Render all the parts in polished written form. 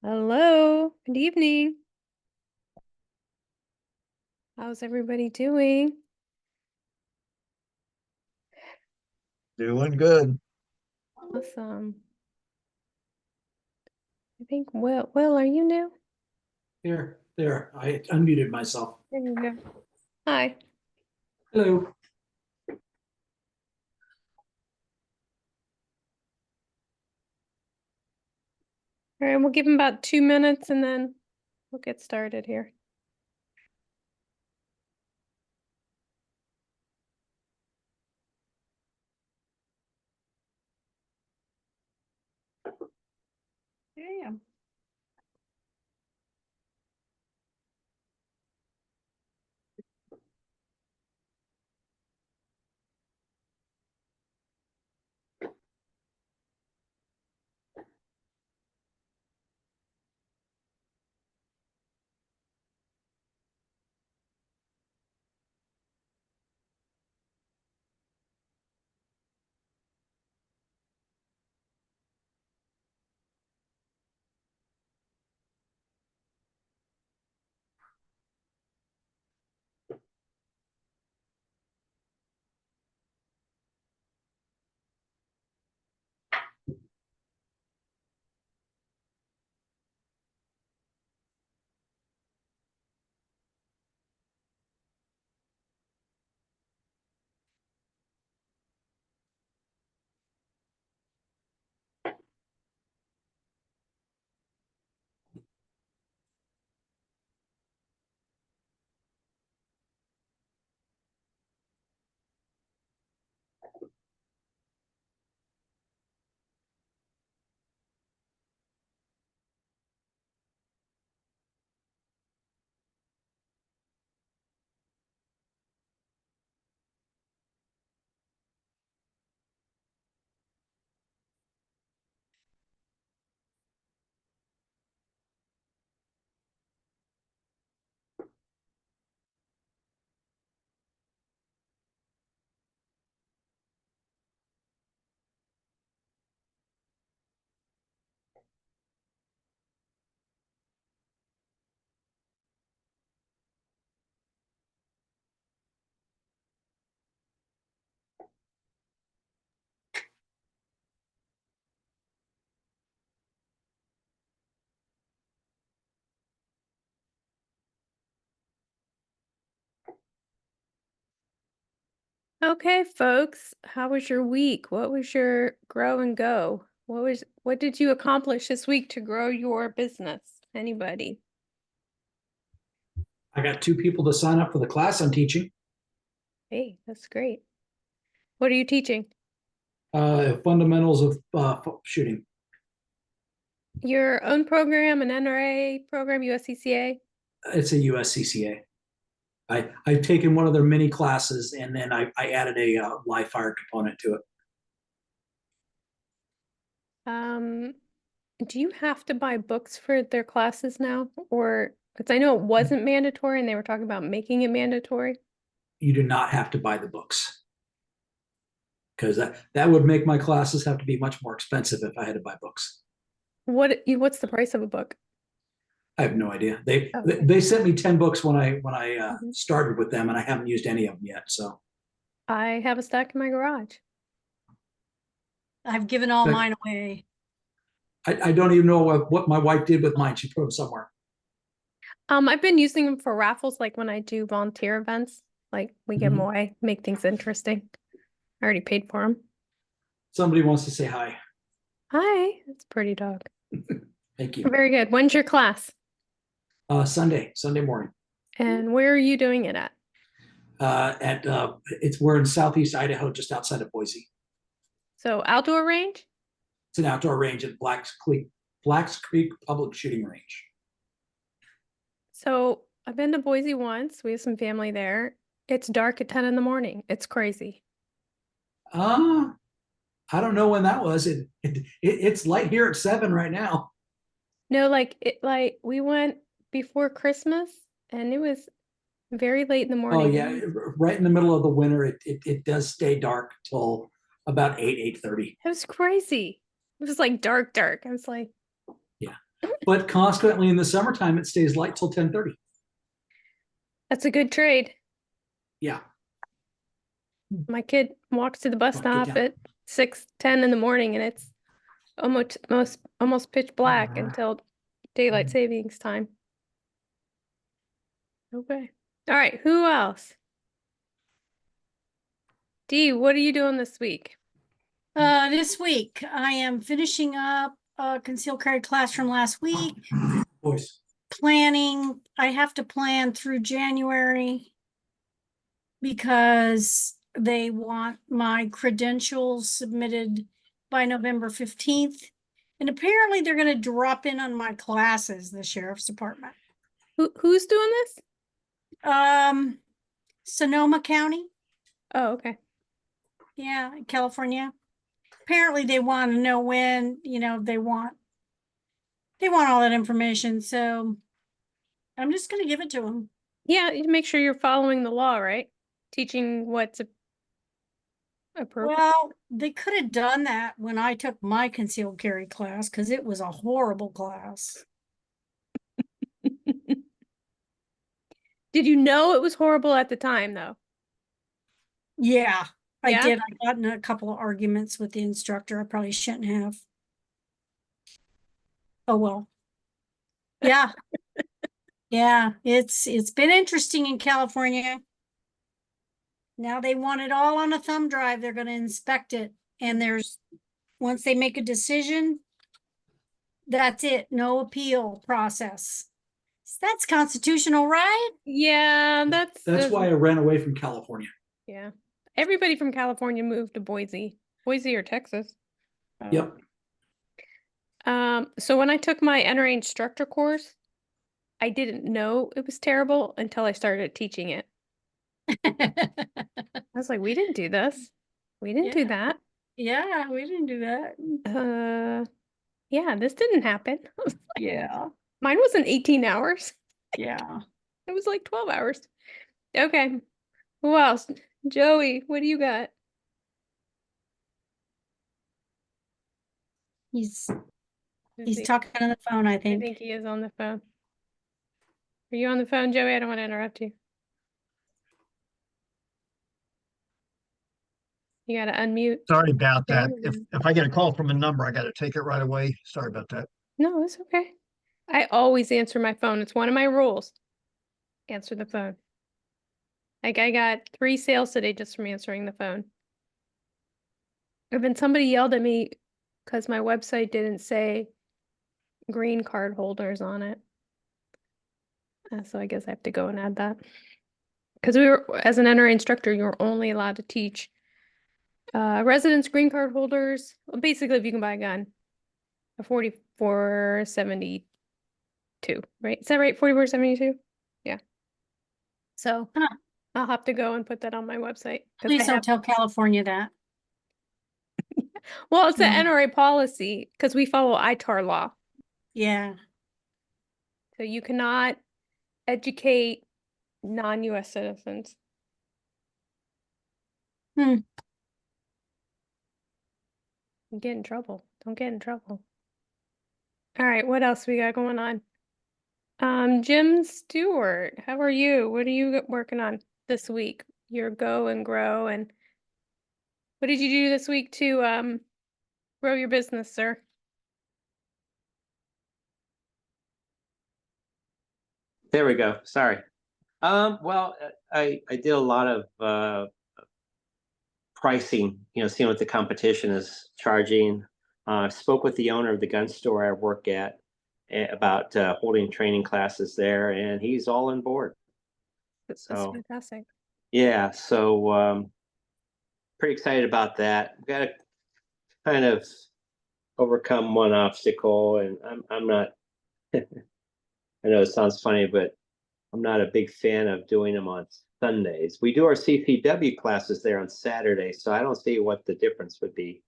Hello, good evening. How's everybody doing? Doing good. Awesome. I think Will, are you new? There. I unmuted myself. There you go. Hi. Hello. All right, we'll give him about 2 minutes and then we'll get started here. Yeah. Okay, folks, how was your week? What was your grow and go? What did you accomplish this week to grow your business? Anybody? I got 2 people to sign up for the class I'm teaching. Hey, that's great. What are you teaching? Fundamentals of shooting. Your own program, an NRA program, USCCA? It's a USCCA. I've taken one of their mini classes and then I added a live fire component to it. Do you have to buy books for their classes now? Or, because I know it wasn't mandatory and they were talking about making it mandatory. You do not have to buy the books because that would make my classes have to be much more expensive if I had to buy books. What's the price of a book? I have no idea. They Okay. they sent me 10 books when I Mhm. started with them, and I haven't used any of them yet. So I have a stack in my garage. I've given all But- mine away. I don't even know what my wife did with mine. She put them somewhere. I've been using them for raffles, like when I do volunteer events, like we give them Mhm. away, make things interesting. I already paid for them. Somebody wants to say hi. Hi, that's a pretty dog. Thank you. Very good. When's your class? Sunday morning. And where are you doing it at? We're in southeast Idaho, just outside of Boise. So outdoor range? It's an outdoor range at Blacks Creek Public Shooting Range. So I've been to Boise once. We have some family there. It's dark at 10 in the morning. It's crazy. I don't know when that was. It's light here at 7 right now. No, like we went before Christmas and it was very late in the Oh morning. yeah, right in the middle of the winter, it does stay dark till about 8:30. It was crazy. It was like dark. I was like, Yeah, But consequently, in the summertime, it stays light till 10:30. That's a good trade. Yeah. My kid walks to the bus Don't get stop down. at 6:10 in the morning and it's almost pitch black until daylight savings time. Okay. All right, who else? Dee, what are you doing this week? This week, I am finishing up a concealed carry class from last week, Voice. planning. I have to plan through January because they want my credentials submitted by November 15th. And apparently they're going to drop in on my classes, the sheriff's department. Who's doing this? Sonoma County. Oh, okay. Yeah, California. Apparently they want to know when, they want all that information. So I'm just going to give it to them. Yeah, you make sure you're following the law, right? Teaching what's appropriate. Well, they could have done that when I took my concealed carry class because it was a horrible class. Did you know it was horrible at the time, though? Yeah, I Yeah? did. I got in a couple of arguments with the instructor. I probably shouldn't have. Oh, well. Yeah. Yeah, it's been interesting in California. Now they want it all on a thumb drive. They're going to inspect it. And once they make a decision, that's it. No appeal process. That's constitutional, right? Yeah, That's why I ran away from California. Yeah. Everybody from California moved to Boise or Texas. Yep. So when I took my NRA instructor course, I didn't know it was terrible until I started teaching it. I was like, we didn't do this. We didn't do that. Yeah, we didn't do that. Yeah, this didn't happen. Yeah. Mine wasn't 18 hours. Yeah. It was like 12 hours. Okay. Who else? Joey, what do you got? He's Is he- talking on the phone, I I think. think he is on the phone. Are you on the phone, Joey? I don't want to interrupt you. You gotta unmute. Sorry about that. Yeah. If I get a call from a number, I gotta take it right away. Sorry about that. No, it's okay. I always answer my phone. It's one of my rules. Answer the phone. Like I got 3 sales today just from answering the phone. And then somebody yelled at me because my website didn't say green card holders on it. So I guess I have to go and add that. Because as an NRA instructor, you're only allowed to teach residents, green card holders. Well, basically, if you can buy a gun, a 4472, right? Is that right? 4472? Yeah. So Huh. I'll have to go and put that on my website. Please don't tell California that. Well, it's the Yeah. NRA policy because we follow ITAR law. Yeah. So you cannot educate non-US citizens. Hmm. You get in trouble. Don't get in trouble. All right, what else we got going on? Jim Stewart, how are you? What are you working on this week? Your go and grow, and what did you do this week to grow your business, sir? There we go. Sorry. Well, I did a lot of pricing, seeing what the competition is charging. Spoke with the owner of the gun store I work at about holding training classes there, and he's all on board. That's So fantastic. yeah, so pretty excited about that. We've got to kind of overcome one obstacle, and I'm not. I know it sounds funny, but I'm not a big fan of doing them on Sundays. We do our CCW classes there on Saturday, so I don't see what the difference would be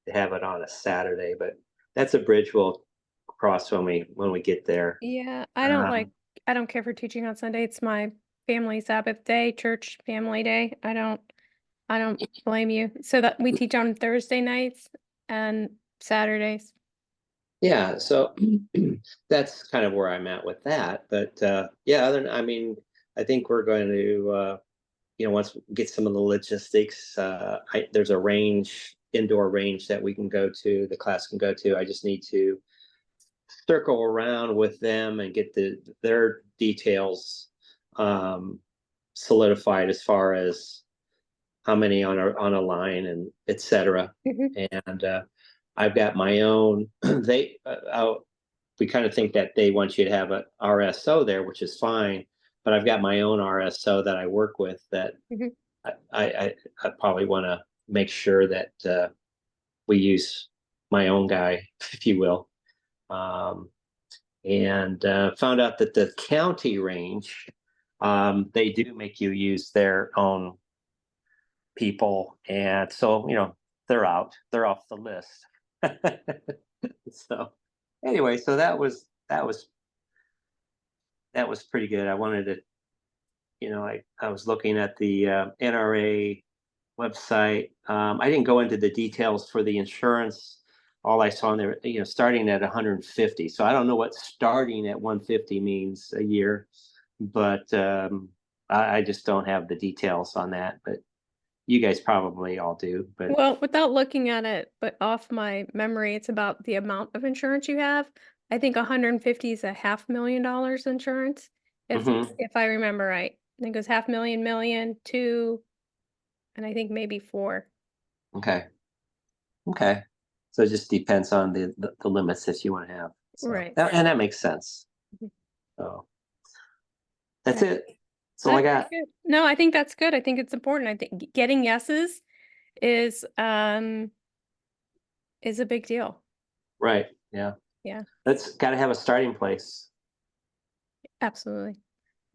to have it on a Saturday, but that's a bridge we'll cross when we get there. Yeah, I don't care for teaching on Sunday. It's my family Sabbath day, church family day. I don't blame you. So that we teach on Thursday nights and Saturdays. Yeah, so that's kind of where I'm at with that. But yeah, I mean, I think we're going to once we get some of the logistics, there's a range, indoor range that we can go to, the class can go to. I just need to circle around with them and get their details solidified as far as how many on a line and et cetera. And I've got my own. We kind of think that they want you to have a RSO there, which is fine. But I've got my own RSO that I work with that I probably want to make sure that we use my own guy, if you will. And found out that the county range, they do make you use their own people, and so they're off the list. So anyway, so that was pretty good. I wanted to, I was looking at the NRA website. I didn't go into the details for the insurance. All I saw in there, starting at 150. So I don't know what starting at 150 means a year, but I just don't have the details on that. But you guys probably all do. But Well, without looking at it, but off my memory, it's about the amount of insurance you have. I think 150 is a $500,000 insurance, if I remember right. I think it was 500,000, million, 2, and I think maybe 4. okay. So it just depends on the limits that you want to have. So Right. and that makes sense. So that's it. That's all I got. Good. No, I think that's good. I think it's important. I think getting yeses is a big deal. Right. Yeah. Yeah. That's got to have a starting place. Absolutely.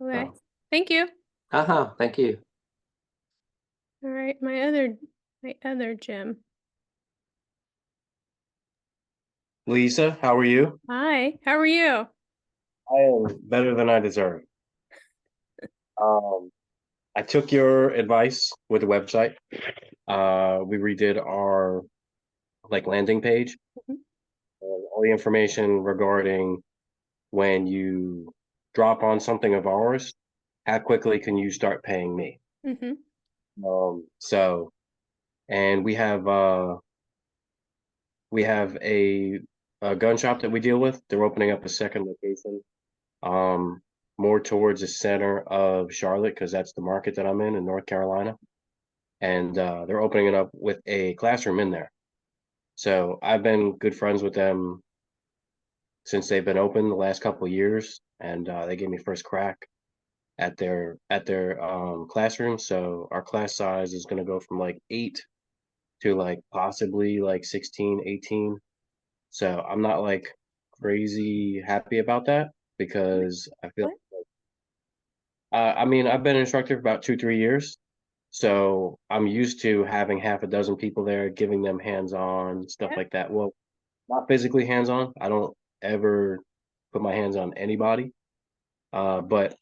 Okay. So. Thank you. Thank you. All right, my other Jim. Lisa, how are you? Hi, how are you? I am better than I deserve. I took your advice with the website. We redid our landing page. Mhm. All the information regarding when you drop on something of ours, how quickly can you start paying me? So, and we have a gun shop that we deal with. They're opening up a second location, more towards the center of Charlotte, because that's the market that I'm in North Carolina. And they're opening it up with a classroom in there. So I've been good friends with them since they've been open the last couple of years, and they gave me first crack at their classroom. So our class size is going to go from 8 to possibly 16, 18. So I'm not crazy happy about that, because I feel I mean, I've been an instructor for about 2-3 years, so I'm used to having half a dozen people there, giving them hands-on stuff like that. Well, not physically hands-on. I don't ever put my hands on anybody, but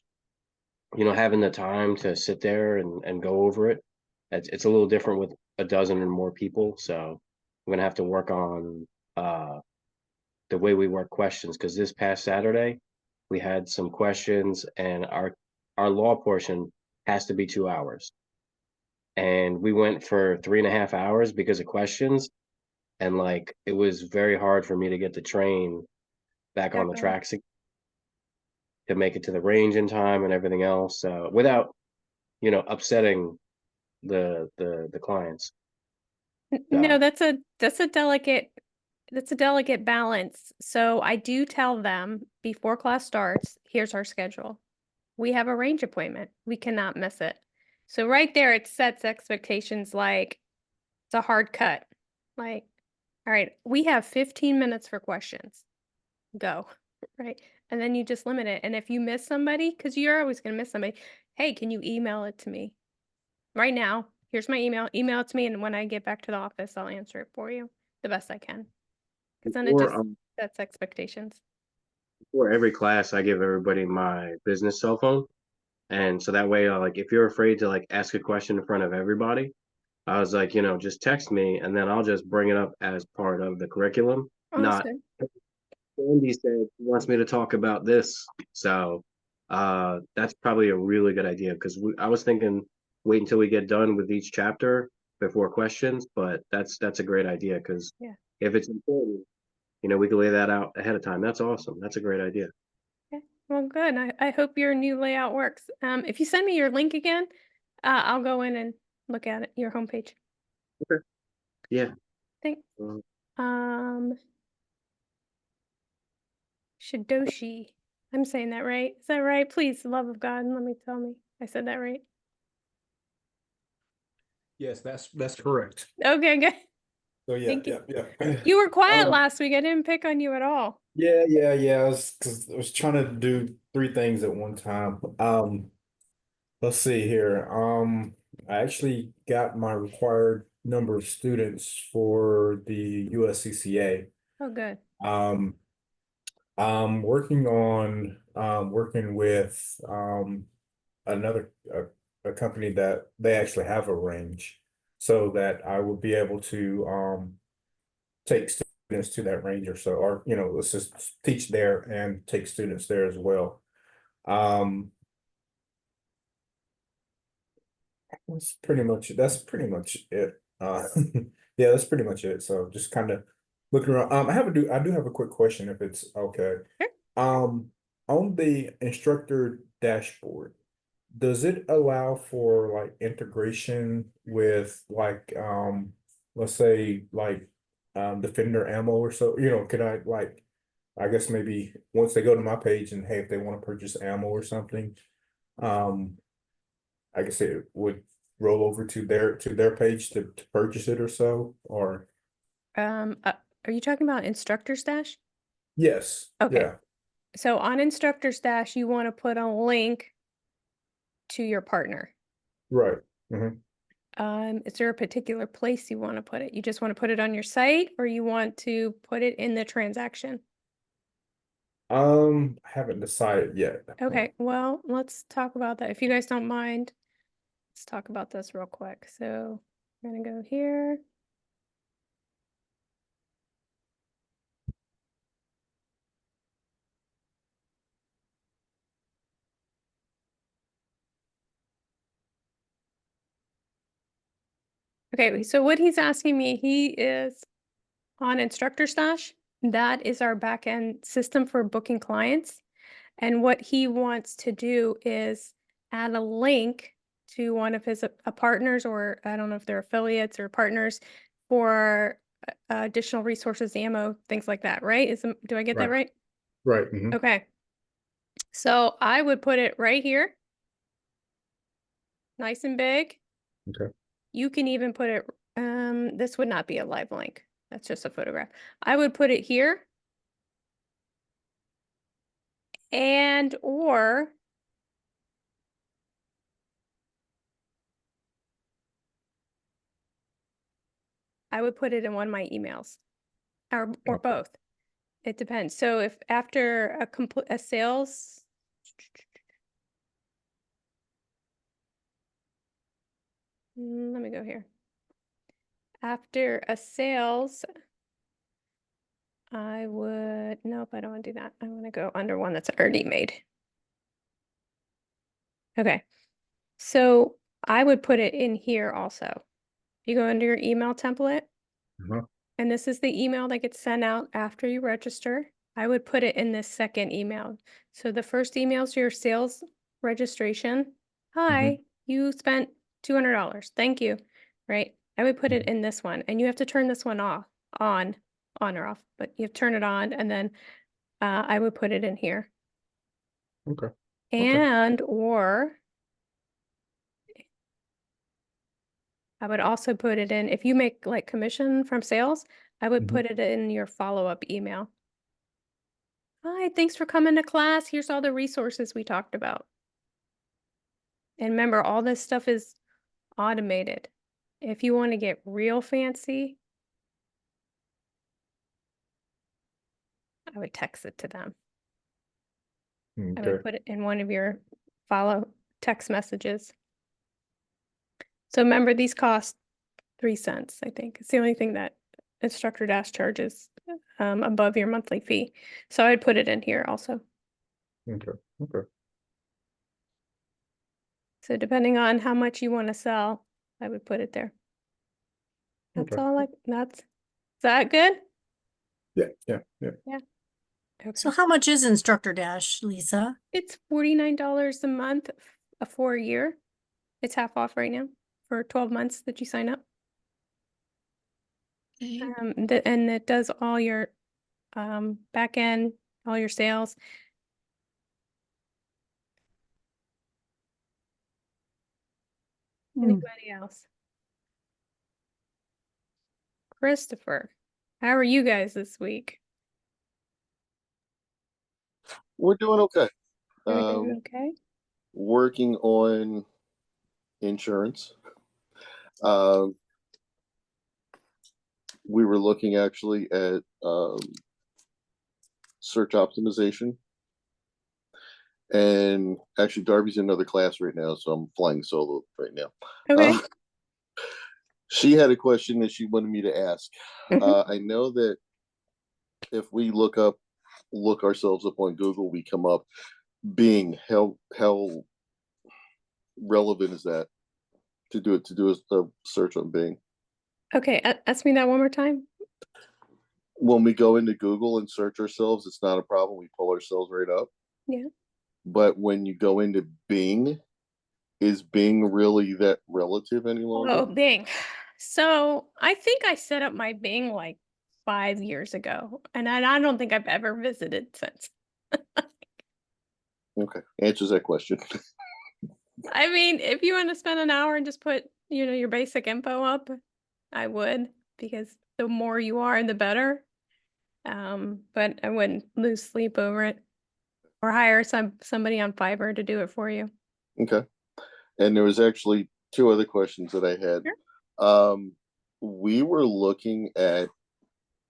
having the time to sit there and go over it, it's a little different with a dozen or more people. So I'm gonna have to work on the way we work questions, because this past Saturday we had some questions, and our law portion has to be 2 hours, and we went for 3.5 hours because of questions, and it was very hard for me to get the train back on the tracks to make it to the range in time and everything else, without upsetting the clients. No, that's a delicate balance. So I do tell them before class starts, here's our schedule. We have a range appointment. We cannot miss it. So right there, it sets expectations it's a hard cut. All right, we have 15 minutes for questions. Go, right? And then you just limit it. And if you miss somebody, because you're always going to miss somebody, hey, can you email it to me right now? Here's my email. Email it to me, and when I get back to the office, I'll answer it for you the best I can. Because then it just sets expectations. For every class, I give everybody my business cell phone, and so that way, if you're afraid to ask a question in front of everybody, I was just text me, and then I'll just bring it up as part of the curriculum, Oh, that's not good. Andy said he wants me to talk about this, so that's probably a really good idea because I was thinking wait until we get done with each chapter before questions, but that's a great idea because Yeah. if it's important, we can lay that out ahead of time. That's awesome. That's a great idea. Okay, well, good. I hope your new layout works. If you send me your link again, I'll go in and look at it, your homepage. Yeah. Thanks. Um, Shidoshi. I'm saying that right. Is that right? Please, love of God, let me tell me I said that right. Yes, that's correct. Okay, good. So yeah, Thank you. yeah. You were quiet Um, last week. I didn't pick on you at all. Yeah. I was trying to do three things at one time. Let's see here. I actually got my required number of students for the USCCA. Oh, good. Um, I'm working on working with another a company that they actually have a range, so that I will be able to take students to that range or so, or let's just teach there and take students there as well. That's pretty much it. Yeah, that's pretty much it. So just kind of looking around. I do have a quick question if it's okay. Sure. On the instructor dashboard, does it allow for like integration with like let's say like Defender ammo or so? Can I like I guess maybe once they go to my page and hey, if they want to purchase ammo or something, um I guess it would roll over to their page to purchase it or so, or Are you talking about Instructor Stash? yes. Okay. Yeah, So on Instructor Stash, you want to put a link to your partner. right. Is there a particular place you want to put it? You just want to put it on your site, or you want to put it in the transaction? I haven't decided yet. Okay, well, let's talk about that. If you guys don't mind, let's talk about this real quick. So I'm gonna go here. Okay, so what he's asking me, he is on Instructor Stash. That is our backend system for booking clients. And what he wants to do is add a link to one of his partners, or I don't know if they're affiliates or partners, for additional resources, ammo, things like that, right? Do I get that right? Right. Okay. So I would put it right here, nice and big. Okay. You can even put it, this would not be a live link. That's just a photograph. I would put it here. Or I would put it in one of my emails, or Okay. both. It depends. So if after a sales, let me go here. After a sales, nope, I don't want to do that. I want to go under one that's already made. Okay. So I would put it in here also. You go under your email template, and this is the email that gets sent out after you register. I would put it in this second email. So the first email is your sales registration. Hi, you spent $200. Thank you. Right? I would put it in this one, and you have to turn this one on or off, but you have to turn it on, and then I would put it in here. Okay. Or I would also put it in, if you make like commission from sales, I would put it in your follow-up email. Hi, thanks for coming to class. Here's all the resources we talked about. And remember, all this stuff is automated. If you want to get real fancy, I would text it to them. I would put it in one of your follow text messages. So remember, these cost 3 cents, I think. It's the only thing that Instructor Dash charges above your monthly fee. So I'd put it in here also. Okay, okay. So depending on how much you want to sell, I would put it there. That's Okay. all is that good? Yeah, yeah, yeah. Okay. So how much is Instructor Dash, Lisa? It's $49 a month for a year. It's half off right now for 12 months that you sign up. Okay. And it does all your back end, all your sales. Hmm. Anybody else? Christopher, how are you guys this week? We're doing okay. Are we doing okay? Working on insurance. Um, we were looking actually at search optimization. And actually, Darby's in another class right now, so I'm flying solo right now. Okay. She had a question that she wanted me to ask. Mhm. I know that if we look ourselves up on Google, we come up Bing. How relevant is that to do a search on Bing? Okay, ask me that one more time. When we go into Google and search ourselves, it's not a problem. We pull ourselves right up. Yeah. But when you go into Bing, is Bing really that relative any longer? Oh, Bing. So I think I set up my Bing like 5 years ago, and I don't think I've ever visited since. Okay, answers that question. I mean, if you want to spend an hour and just put, your basic info up, I would, because the more you are, the better. But I wouldn't lose sleep over it, or hire somebody on Fiverr to do it for you. Okay, and there was actually two other questions that I had. Sure. We were looking at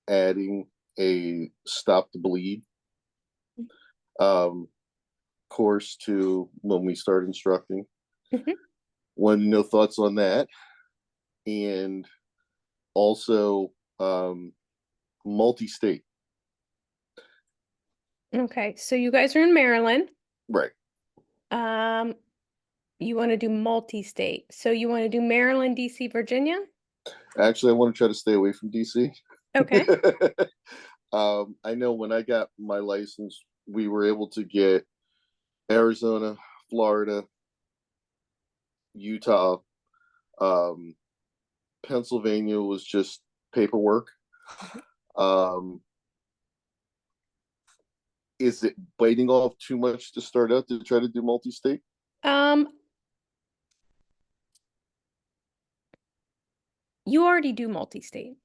adding a stop the bleed course to when we start instructing. Mhm. Want to know thoughts on that, and also multi-state. Okay, so you guys are in Maryland. Right. You want to do multi-state. So you want to do Maryland, DC, Virginia? Actually, I want to try to stay away from DC. Okay. I know when I got my license, we were able to get Arizona, Florida, Utah, Pennsylvania was just paperwork. Is it biting off too much to start out to try to do multi-state? You already do multi-state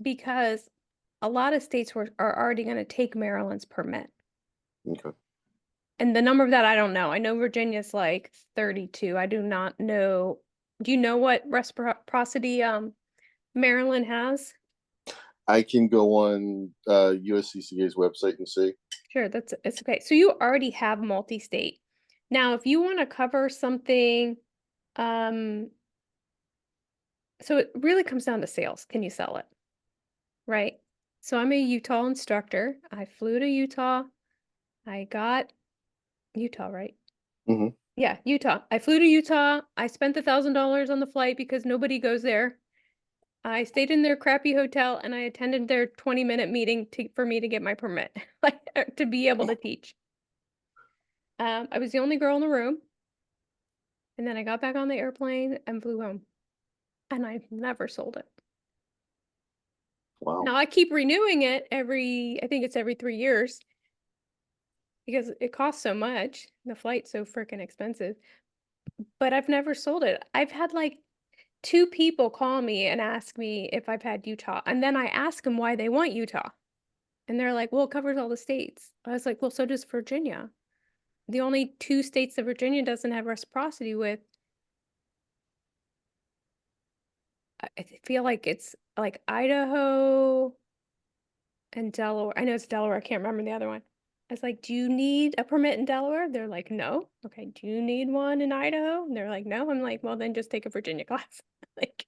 because a lot of states are already going to take Maryland's permit. Okay. And the number of that, I don't know. I know Virginia's like 32. I do not know. Do you know what reciprocity Maryland has? I can go on USCCA's website and see. Sure, it's okay. So you already have multi-state. Now, if you want to cover something, so it really comes down to sales. Can you sell it? Right? So I'm a Utah instructor. I flew to Utah. I got Utah, right? Mhm. Yeah, Utah. I flew to Utah. I spent $1,000 on the flight because nobody goes there. I stayed in their crappy hotel and I attended their 20-minute meeting for me to get my permit, like to be able to teach. I was the only girl in the room. And then I got back on the airplane and flew home. And I've never sold it. Wow. Now I keep renewing it I think it's every 3 years because it costs so much. The flight's so freaking expensive. But I've never sold it. I've had like 2 people call me and ask me if I've had Utah. And then I ask them why they want Utah. And they're like, well, it covers all the states. I was like, well, so does Virginia. The only 2 states that Virginia doesn't have reciprocity with, I feel like it's like Idaho and Delaware. I know it's Delaware. I can't remember the other one. I was like, do you need a permit in Delaware? They're like, no. Okay, do you need one in Idaho? And they're like, no. I'm like, well, then just take a Virginia class. Like,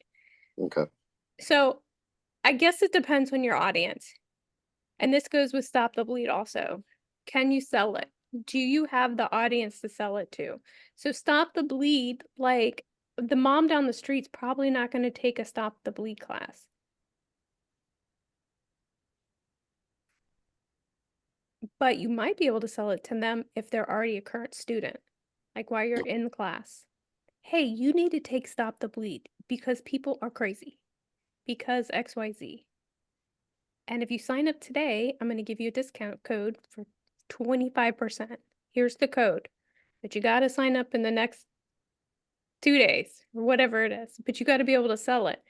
Okay. so I guess it depends on your audience. And this goes with Stop the Bleed also. Can you sell it? Do you have the audience to sell it to? So Stop the Bleed, like the mom down the street's probably not going to take a Stop the Bleed class. But you might be able to sell it to them if they're already a current student, like while you're in class. Hey, you need to take Stop the Bleed because people are crazy, because XYZ. And if you sign up today, I'm going to give you a discount code for 25%. Here's the code, but you got to sign up in the next 2 days or whatever it is, but you got to be able to sell it.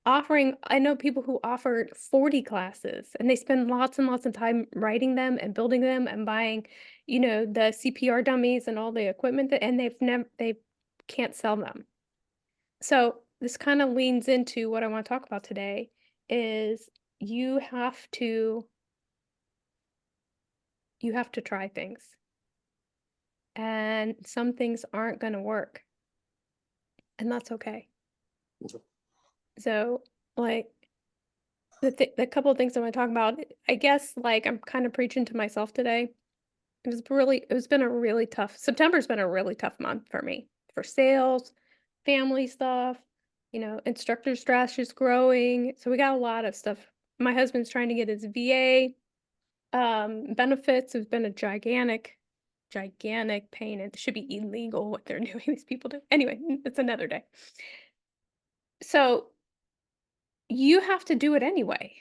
I know people who offered 40 classes and they spend lots and lots of time writing them and building them and buying, the CPR dummies and all the equipment and they can't sell them. So this kind of leans into what I want to talk about today is you have to try things. And some things aren't going to work. And that's okay. So, like, the couple of things I want to talk about, I guess, like, I'm kind of preaching to myself today. September's been a really tough month for me for sales, family stuff, instructor stress is growing. So we got a lot of stuff. My husband's trying to get his VA benefits. Has been a gigantic pain. It should be illegal what they're doing, these people do. Anyway, it's another day. So you have to do it anyway.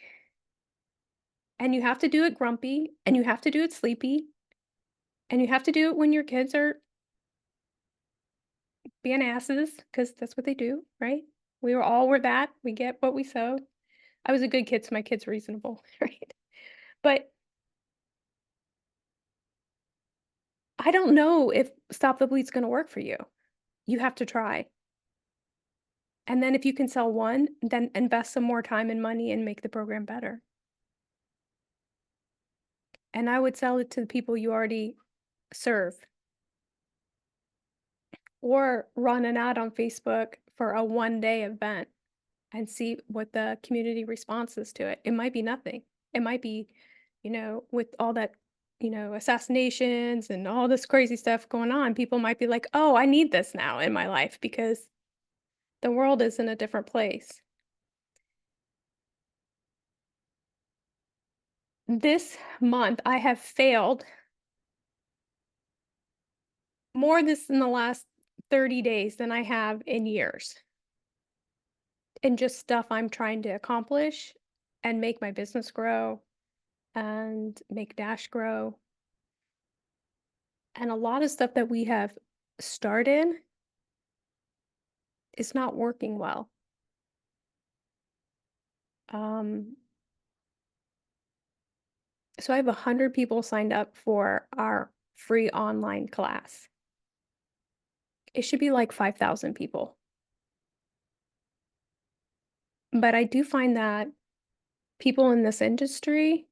And you have to do it grumpy, and you have to do it sleepy, and you have to do it when your kids are being asses, because that's what they do, right? We were that. We get what we sow. I was a good kid, so my kid's reasonable, right? But I don't know if Stop the Bleed's going to work for you. You have to try. And then if you can sell one, then invest some more time and money and make the program better. And I would sell it to the people you already serve. Or run an ad on Facebook for a one-day event and see what the community response is to it. It might be nothing. It might be, with all that, assassinations and all this crazy stuff going on, people might be like, oh, I need this now in my life because the world is in a different place. This month, I have failed more this in the last 30 days than I have in years. And just stuff I'm trying to accomplish and make my business grow and make Dash grow. And a lot of stuff that we have started is not working well. So I have 100 people signed up for our free online class. It should be like 5,000 people. But I do find that people in this industry,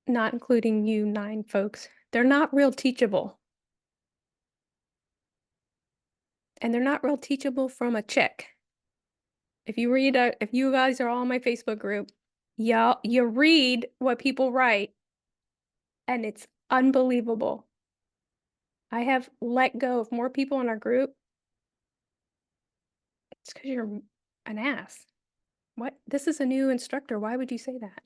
not including you 9 folks, they're not real teachable. And they're not real teachable from a chick. If you guys are all in my Facebook group, you read what people write, and it's unbelievable. I have let go of more people in our group. It's because you're an ass. What? This is a new instructor. Why would you say that?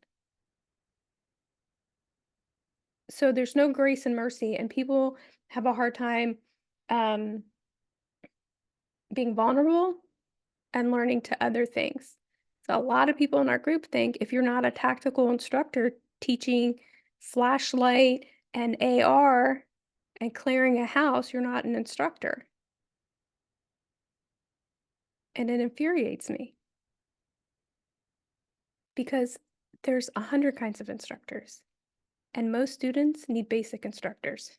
So there's no grace and mercy, and people have a hard time being vulnerable and learning to other things. So a lot of people in our group think if you're not a tactical instructor teaching flashlight and AR and clearing a house, you're not an instructor. And it infuriates me because there's 100 kinds of instructors and most students need basic instructors.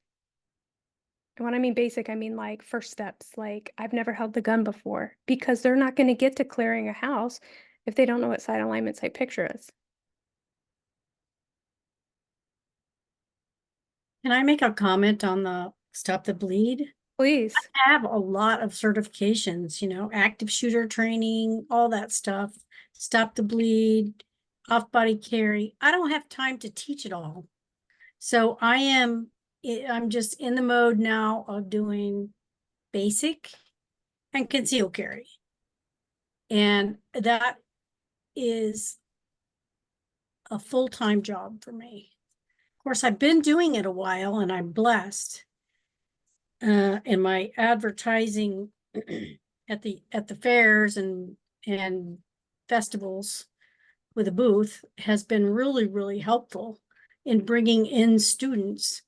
And when I mean basic, I mean like first steps, like I've never held the gun before, because they're not going to get to clearing a house if they don't know what side alignment, side picture is. Can I make a comment on the Stop the Bleed? Please. have a lot of certifications, you know, active shooter training, all that stuff, stop the bleed, off body carry. I don't have time to teach it all. So I'm just in the mode now of doing basic and concealed carry. And that is a full-time job for me. Of course, I've been doing it a while and I'm blessed. In my advertising at the fairs and festivals with a booth has been really, really helpful in bringing in students.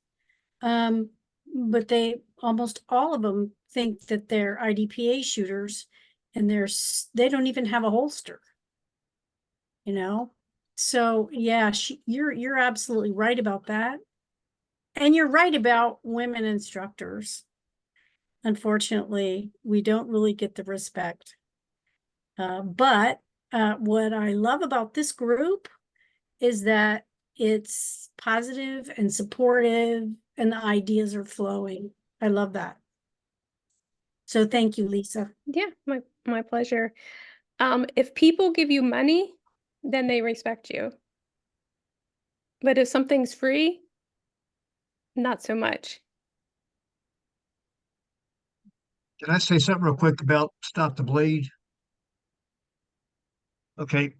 But they almost all of them think that they're IDPA shooters and they don't even have a holster, you know? So yeah, you're absolutely right about that. And you're right about women instructors. Unfortunately, we don't really get the respect. But what I love about this group is that it's positive and supportive and the ideas are flowing. I love that. So thank you, Lisa. Yeah, my pleasure. If people give you money, then they respect you. But if something's free, not so much. Can I say something real quick about Stop the Bleed? Okay,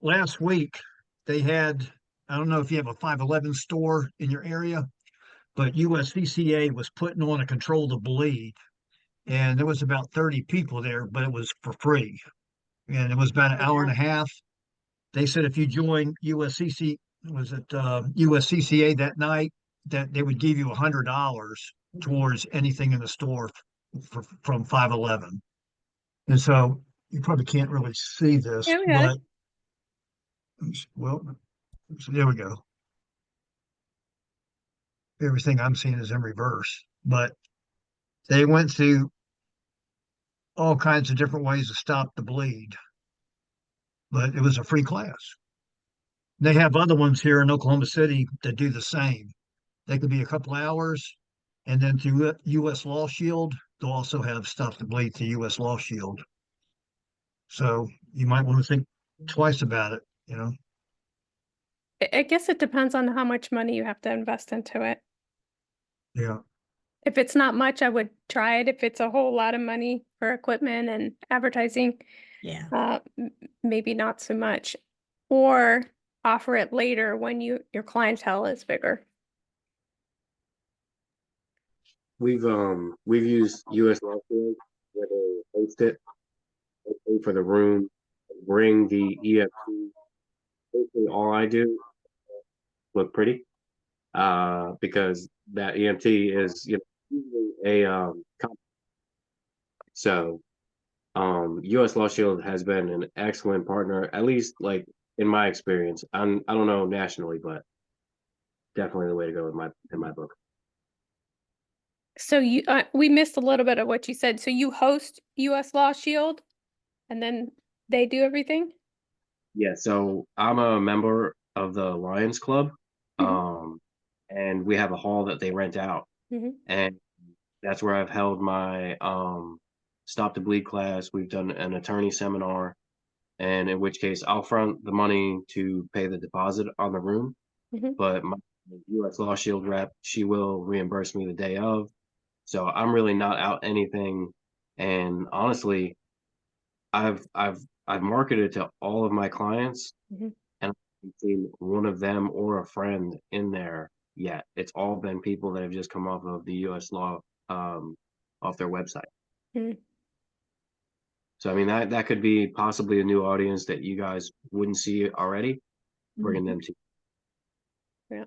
last week they had, I don't know if you have a 511 store in your area, but USCCA was putting on a Control the Bleed. And there was about 30 people there, but it was for free. And it was about an hour and a half. They said if you join USCCA that night, that they would give you $100 towards anything in the store from 511. And so you probably can't really see this, Yeah, we got it. but well, so there we go. Everything I'm seeing is in reverse, but they went through all kinds of different ways to stop the bleed, but it was a free class. They have other ones here in Oklahoma City that do the same. They could be a couple hours, and then through U.S. Law Shield, they'll also have stuff to bleed to U.S. Law Shield. So you might want to think twice about it, you know? I guess it depends on how much money you have to invest into it. Yeah. If it's not much, I would try it. If it's a whole lot of money for equipment and advertising, Yeah. maybe not so much. Or offer it later when your clientele is bigger. We've used US Law Field where they host it, they pay for the room, bring the EFT. Basically, all I do look pretty, because that EMT is usually a so US Law Shield has been an excellent partner, at least like in my experience. I don't know nationally, but definitely the way to go in my book. So we missed a little bit of what you said. So you host US Law Shield and then they do everything? Yeah, so I'm a member of the Lions Club, and we have a hall that they rent out, and that's where I've held my Stop the Bleed class. We've done an attorney seminar, and in which case I'll front the money to pay the deposit on the room, but my U.S. Law Shield rep, she will reimburse me the day of, so I'm really not out anything, and honestly, I've marketed to all of my clients, and I haven't seen one of them or a friend in there yet. It's all been people that have just come off of the U.S. Law, off their website. So I mean that could be possibly a new audience that you guys wouldn't see already, bringing them to. Yeah,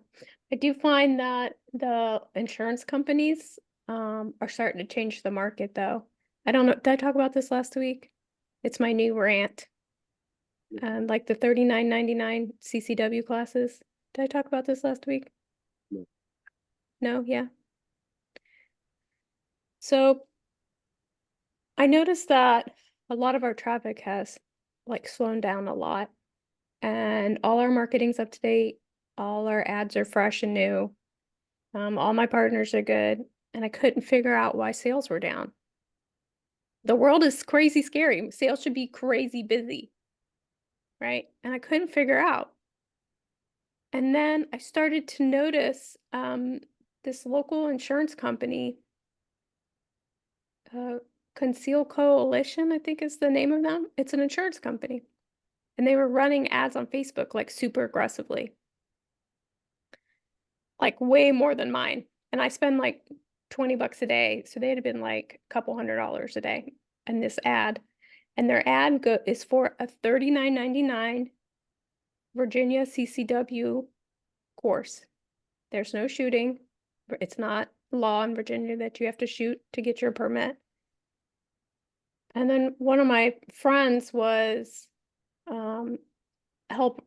I do find that the insurance companies are starting to change the market though. I don't know, did I talk about this last week? It's my new rant. And like the $39.99 CCW classes. Did I talk about this last week? No. No, yeah. So I noticed that a lot of our traffic has like slowed down a lot and all our marketing's up to date. All our ads are fresh and new. All my partners are good. and I couldn't figure out why sales were down. The world is crazy scary. Sales should be crazy busy, right? And I couldn't figure out. And then I started to notice this local insurance company, Conceal Coalition, I think is the name of them. It's an insurance company. And they were running ads on Facebook like super aggressively. Like way more than mine. And I spend like 20 bucks a day. So they'd have been like a couple $100 a day in this ad. And their ad is for a $39.99 Virginia CCW course. There's no shooting. It's not law in Virginia that you have to shoot to get your permit. And then one of my friends was help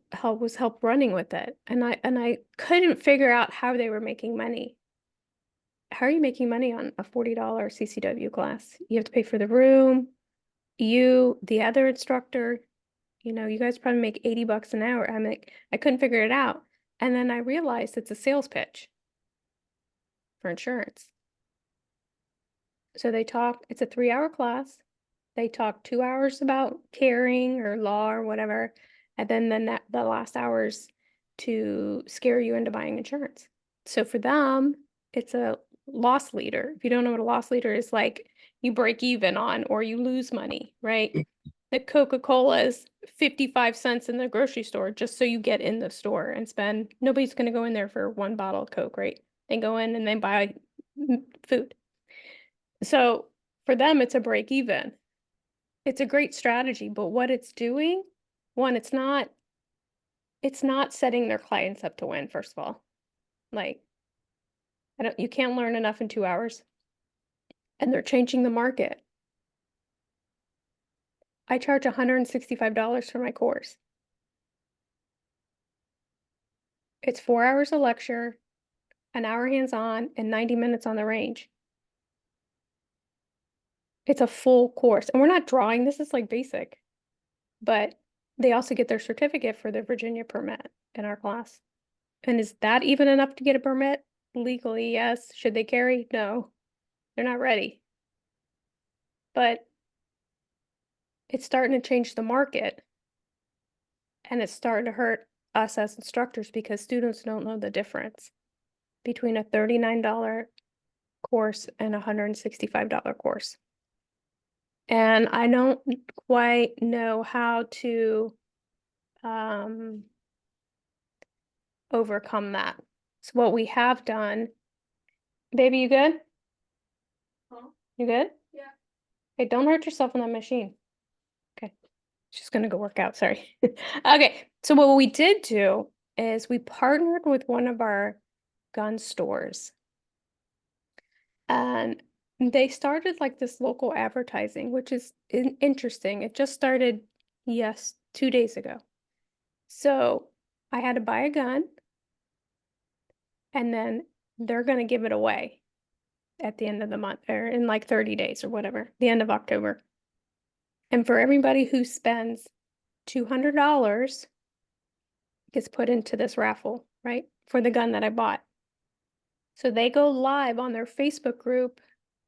running with it. And I couldn't figure out how they were making money. How are you making money on a $40 CCW class? You have to pay for the room, the other instructor, you guys probably make 80 bucks an hour. I couldn't figure it out. And then I realized it's a sales pitch for insurance. So it's a 3-hour class. They talk 2 hours about caring or law or whatever. And then the last hours to scare you into buying insurance. So for them, it's a loss leader. If you don't know what a loss leader is, like you break even on or you lose money, right? The Coca-Cola is 55 cents in the grocery store just so you get in the store and spend. Nobody's going to go in there for one bottle of Coke, right? They go in and they buy food. So for them, it's a break even. It's a great strategy, but what it's doing, one, it's not setting their clients up to win, first of all. Like, you can't learn enough in 2 hours. And they're changing the market. I charge $165 for my course. It's 4 hours of lecture, an hour hands-on, and 90 minutes on the range. It's a full course. And we're not drawing, this is like basic. But they also get their certificate for their Virginia permit in our class. And is that even enough to get a permit? Legally, yes. Should they carry? No. They're not ready. But it's starting to change the market. And it's starting to hurt us as instructors because students don't know the difference between a $39 course and a $165 course. And I don't quite know how to overcome that. So what we have done, baby, you good? Huh? You good? Yeah. Hey, don't hurt yourself on that machine. Okay. She's gonna go work out, sorry. Okay, so what we did do is we partnered with one of our gun stores. And they started like this local advertising, which is interesting. It just started, 2 days ago. So I had to buy a gun and then they're going to give it away at the end of the month or in like 30 days or whatever, the end of October. And for everybody who spends $200 gets put into this raffle, right? For the gun that I bought. So they go live on their Facebook group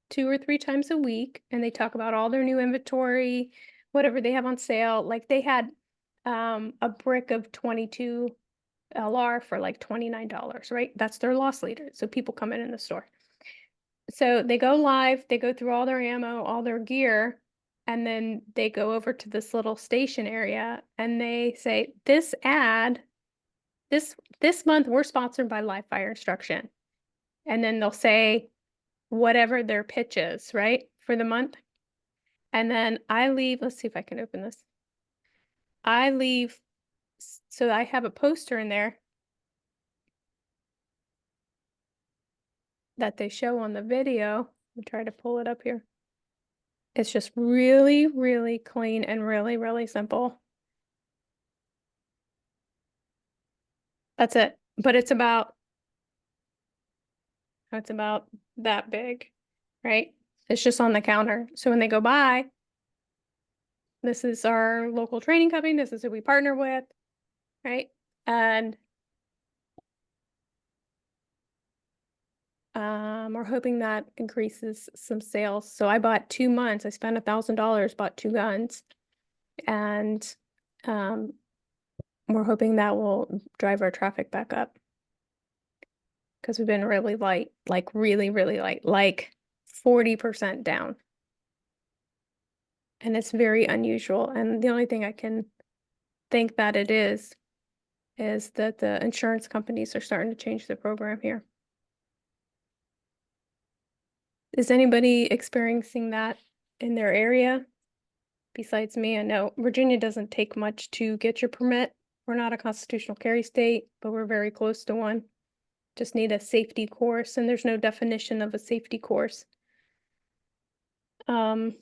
2 or 3 times a week and they talk about all their new inventory, whatever they have on sale. Like they had a brick of 22 LR for like $29, right? That's their loss leader. So people come in the store. So they go live, they go through all their ammo, all their gear, and then they go over to this little station area and they say, this ad, this month we're sponsored by Live Fire Instruction. And then they'll say whatever their pitch is, right? For the month. And then I leave, let's see if I can open this. I leave, so I have a poster in there that they show on the video. I'll try to pull it up here. It's just really, really clean and really, really simple. That's it. But it's about that big, right? It's just on the counter. So when they go by, this is our local training company. This is who we partner with, right? And We're hoping that increases some sales. So I bought 2 months. I spent $1,000, bought 2 guns, and we're hoping that will drive our traffic back up. Because we've been really light, like really, really light, like 40% down. And it's very unusual. And the only thing I can think that it is that the insurance companies are starting to change the program here. Is anybody experiencing that in their area besides me? I know Virginia doesn't take much to get your permit. We're not a constitutional carry state, but we're very close to one. Just need a safety course, and there's no definition of a safety course. So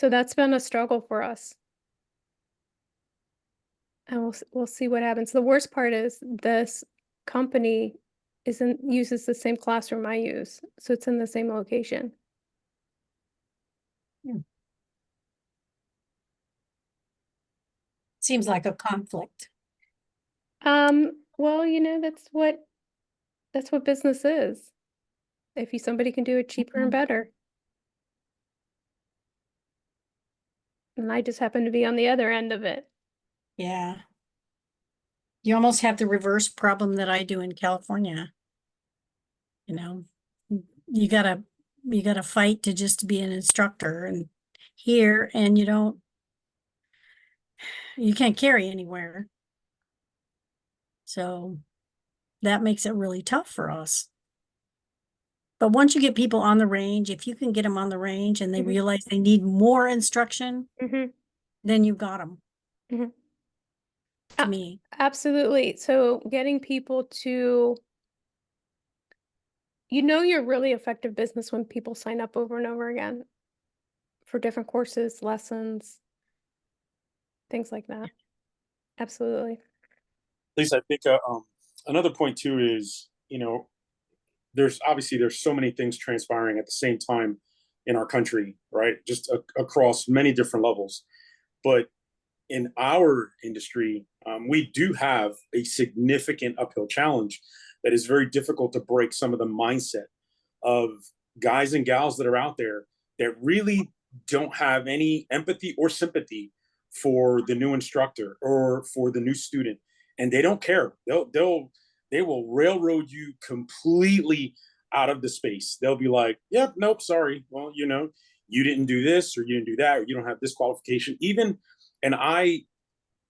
that's been a struggle for us. And we'll see what happens. The worst part is this company uses the same classroom I use, so it's in the same location. Seems like a conflict. Well, that's what business is. If somebody can do it cheaper and better. And I just happen to be on the other end of it. Yeah. You almost have the reverse problem that I do in California. You gotta fight to just be an instructor, and here, and you can't carry anywhere. So that makes it really tough for us. But once you get people on the range, if you can get them on the range and they realize they need more instruction, then you've got them. To me. Absolutely. So getting people to, you're really effective business when people sign up over and over again for different courses, lessons, things like that. Absolutely. Lisa, I think another point too is, there's so many things transpiring at the same time in our country, right? Just across many different levels. But in our industry, we do have a significant uphill challenge that is very difficult to break some of the mindset of guys and gals that are out there that really don't have any empathy or sympathy for the new instructor or for the new student. And they don't care. They will railroad you completely out of the space. They'll be like, yep, nope, sorry. Well, you didn't do this, or you didn't do that, or you don't have this qualification. And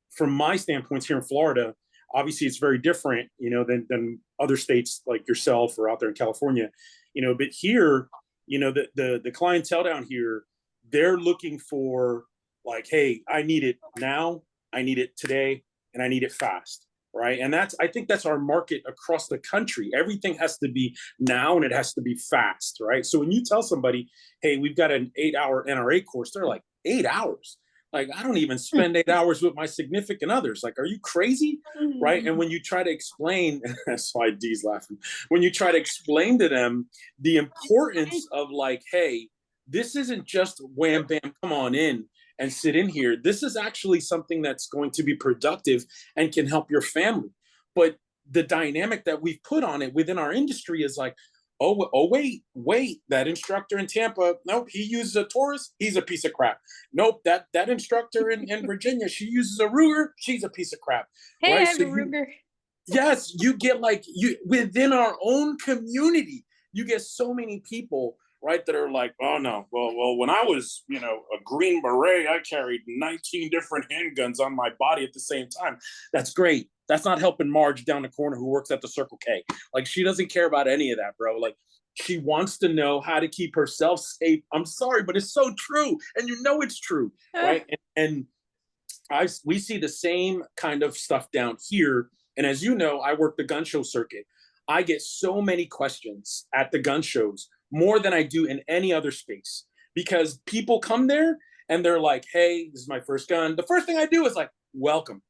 from my standpoints here in Florida, obviously it's very different, than other states like yourself or out there in California, but here, the clientele down here, they're looking for like, hey, I need it now, I need it today, and I need it fast. Right. And I think that's our market across the country. Everything has to be now, and it has to be fast. Right. So when you tell somebody, hey, we've got an 8-hour NRA course, they're like, 8 hours? Like, I don't even spend 8 hours with my significant others. Like, are you crazy? Right. And when you try to explain, that's why Dee's laughing. When you try to explain to them the importance of like, hey, this isn't just wham, bam, come on in and sit in here. This is actually something that's going to be productive and can help your family. But the dynamic that we've put on it within our industry is like, oh, wait, that instructor in Tampa, nope, he uses a Taurus, he's a piece of crap. Nope, that instructor in Virginia, she uses a Ruger, she's a piece of crap. Hey, right? I have a Ruger. Yes, you get within our own community, you get so many people, right, that are like, oh no, well, when I was, a Green Beret, I carried 19 different handguns on my body at the same time. That's great. That's not helping Marge down the corner who works at the Circle K. Like, she doesn't care about any of that, bro. Like, she wants to know how to keep herself safe. I'm sorry, but it's so true. And it's true, right? And we see the same kind of stuff down here. And as you know, I work the gun show circuit. I get so many questions at the gun shows, more than I do in any other space, because people come there and they're like, hey, this is my first gun. The first thing I do is like, welcome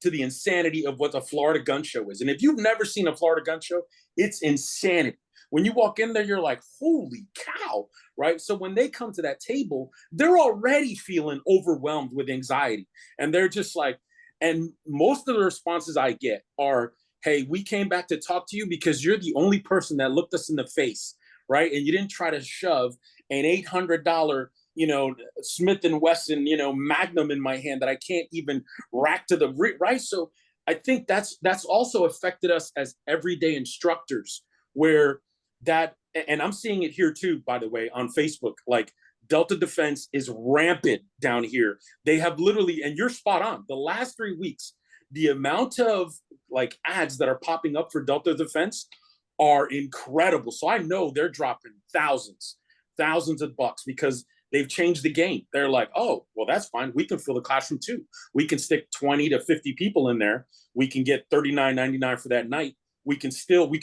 to the insanity of what the Florida gun show is. And if you've never seen a Florida gun show, it's insanity. When you walk in there, you're like, holy cow, right? So when they come to that table, they're already feeling overwhelmed with anxiety. And they're just like, and most of the responses I get are, hey, we came back to talk to you because you're the only person that looked us in the face, right? And you didn't try to shove an $800, Smith and Wesson, Magnum in my hand that I can't even rack to the right. So I think that's also affected us as everyday instructors, where that, and I'm seeing it here too, by the way, on Facebook, like Delta Defense is rampant down here. They have literally, and you're spot on, the last 3 weeks, the amount of like ads that are popping up for Delta Defense are incredible. So I know they're dropping thousands of bucks because they've changed the game. They're like, oh, well, that's fine. We can fill the classroom too. We can stick 20 to 50 people in there. We can get $39.99 for that night. We can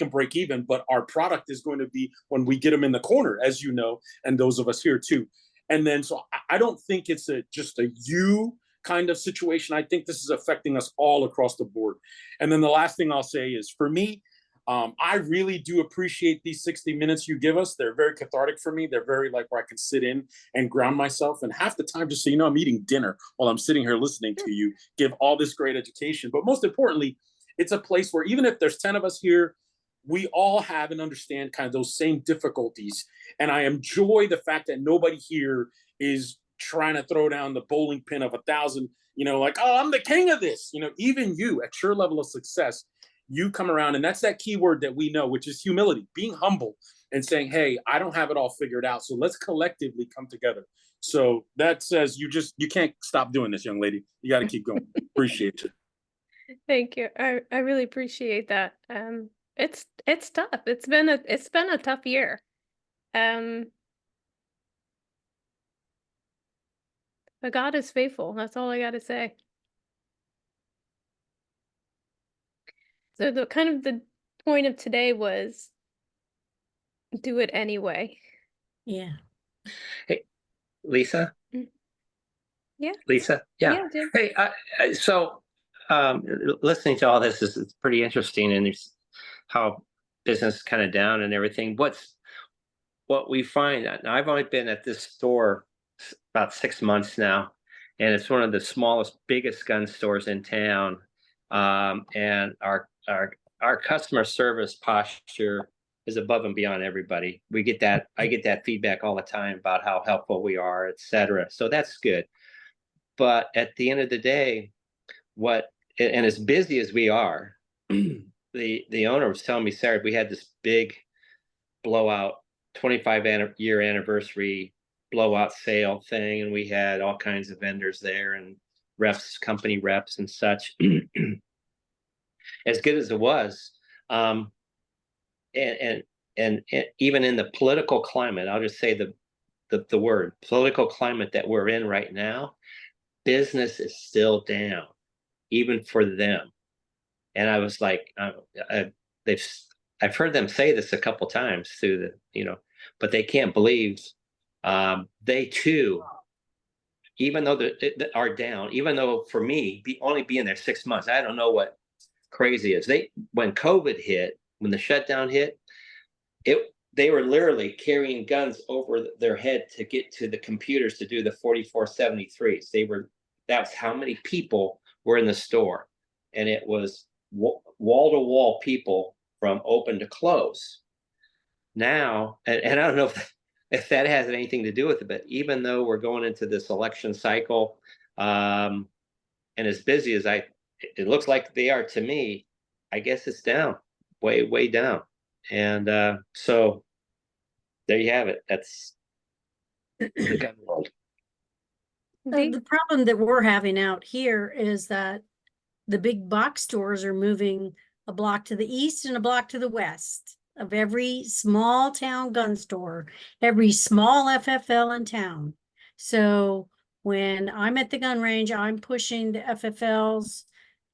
break even, but our product is going to be when we get them in the corner, as you know, and those of us here too. And then, so I don't think it's just a you kind of situation. I think this is affecting us all across the board. And then the last thing I'll say is, for me, I really do appreciate these 60 minutes you give us. They're very cathartic for me. They're very like where I can sit in and ground myself. And half the time, just so you know, I'm eating dinner while I'm sitting here listening to you give all this great education. But most importantly, it's a place where even if there's 10 of us here, we all have and understand kind of those same difficulties. And I enjoy the fact that nobody here is trying to throw down the bowling pin of 1,000, like, oh, I'm the king of this. Even you at your level of success, you come around, and that's that key word that we know, which is humility, being humble and saying, hey, I don't have it all figured out. So let's collectively come together. So that says you can't stop doing this, young lady. You got to keep going. Appreciate you. Thank you. I really appreciate that. It's tough. It's been a tough year. But God is faithful. That's all I got to say. So the point of today was do it anyway. Yeah. Hey, Lisa? Yeah. Lisa? Yeah. Jim. Hey, so listening to all this is pretty interesting, and there's how business is kind of down and everything. What we find, now I've only been at this store about 6 months now, and it's one of the smallest, biggest gun stores in town. And our customer service posture is above and beyond everybody. I get that feedback all the time about how helpful we are, et cetera. So that's good. But at the end of the day, and as busy as we are, the owner was telling me, Sarah, we had this big blowout 25-year anniversary blowout sale thing, and we had all kinds of vendors there and company reps and such. As good as it was, and even in the political climate, I'll just say the word political climate that we're in right now, business is still down, even for them. And I was like, I've heard them say this a couple times through but they can't believe they too, even though they are down, even though for me, only being there 6 months, I don't know what crazy is. When COVID hit, when the shutdown hit, they were literally carrying guns over their head to get to the computers to do the 4473s. That's how many people were in the store, and it was wall to wall people from open to close. Now, and I don't know if that has anything to do with it, but even though we're going into this election cycle, and as busy as it looks like they are to me, I guess it's down, way, way down. And so there you have it. That's the gun world. The problem that we're having out here is that the big box stores are moving a block to the east and a block to the west of every small town gun store, every small FFL in town. So when I'm at the gun range, I'm pushing the FFLs,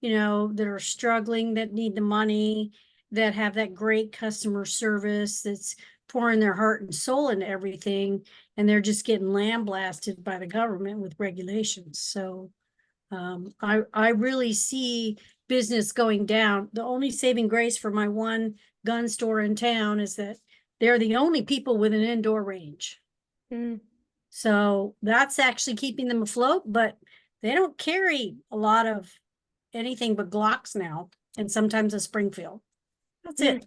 that are struggling, that need the money, that have that great customer service, that's pouring their heart and soul into everything, and they're just getting lambasted by the government with regulations. So I really see business going down. The only saving grace for my one gun store in town is that they're the only people with an indoor range. So that's actually keeping them afloat, but they don't carry a lot of anything but Glocks now. and sometimes a Springfield. That's Hmm. it.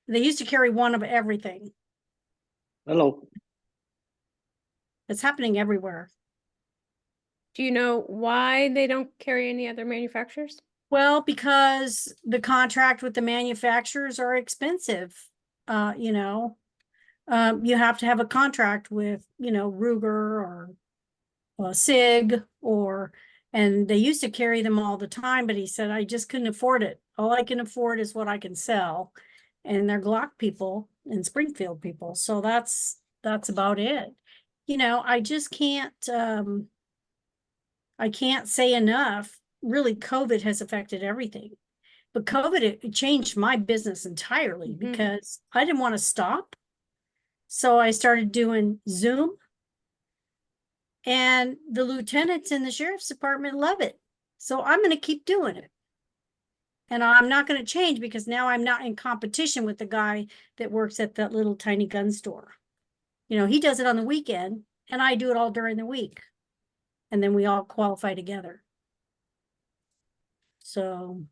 They used to carry one of everything. Hello. It's happening everywhere. Do you know why they don't carry any other manufacturers? Well, because the contract with the manufacturers are expensive. You have to have a contract with, Ruger or SIG and they used to carry them all the time, but he said, I just couldn't afford it. All I can afford is what I can sell. And they're Glock people and Springfield people. So that's about it. I just can't, I can't say enough. Really, COVID has affected everything. But COVID, it changed my business entirely because I didn't want to stop. So I started doing Zoom. And the lieutenants in the sheriff's department love it. So I'm going to keep doing it. And I'm not going to change because now I'm not in competition with the guy that works at that little tiny gun store. He does it on the weekend and I do it all during the week. And then we all qualify together. So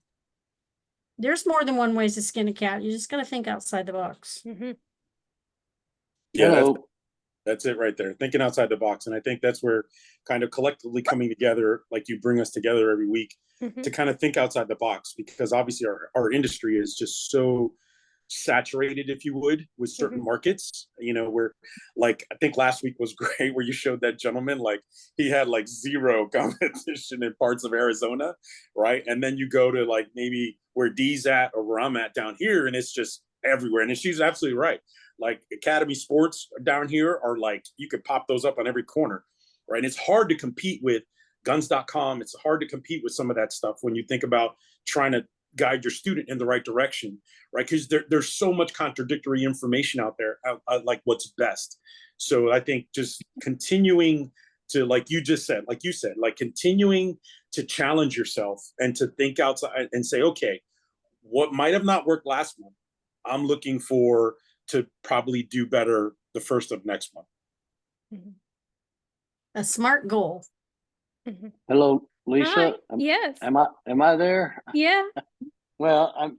there's more than one ways to skin a cat. You just got to think outside the box. Mm-hmm. Yeah, Hello. that's it right there. Thinking outside the box. And I think that's where kind of collectively coming together, like you bring us together every week Mm-hmm. to kind of think outside the box, because obviously our industry is just so saturated, if you would, with certain markets, where like, I think last week was great where you showed that gentleman, like he had like zero competition in parts of Arizona. Right. And then you go to like maybe where D's at or where I'm at down here, and it's just everywhere. And she's absolutely right. Like Academy Sports down here are like, you could pop those up on every corner. Right. And it's hard to compete with guns.com. It's hard to compete with some of that stuff when you think about trying to guide your student in the right direction, right? Because there's so much contradictory information out there, like what's best. So I think just continuing to, like you said, like continuing to challenge yourself and to think outside and say, okay, what might have not worked last month, I'm looking for to probably do better the first of next month. A smart goal. Hello, Lisa. Hi. Yes. Am I there? Yeah. Well,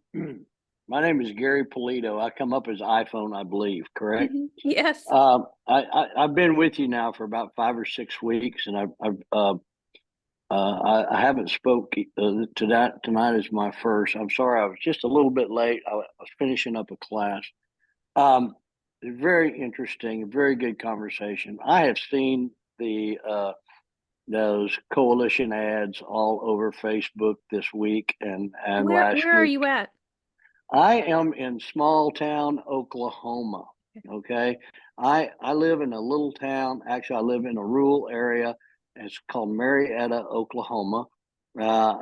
my name is Gary Polito. I come up as iPhone, I believe, correct? Yes. I've been with you now for about 5 or 6 weeks, and I haven't spoke to that tonight is my first. I'm sorry, I was just a little bit late. I was finishing up a class. Very interesting, very good conversation. I have seen those coalition ads all over Facebook this week and last week. Where are you at? I am in small town Oklahoma. Okay. I live in a little town. Actually, I live in a rural area. It's called Marietta, Oklahoma.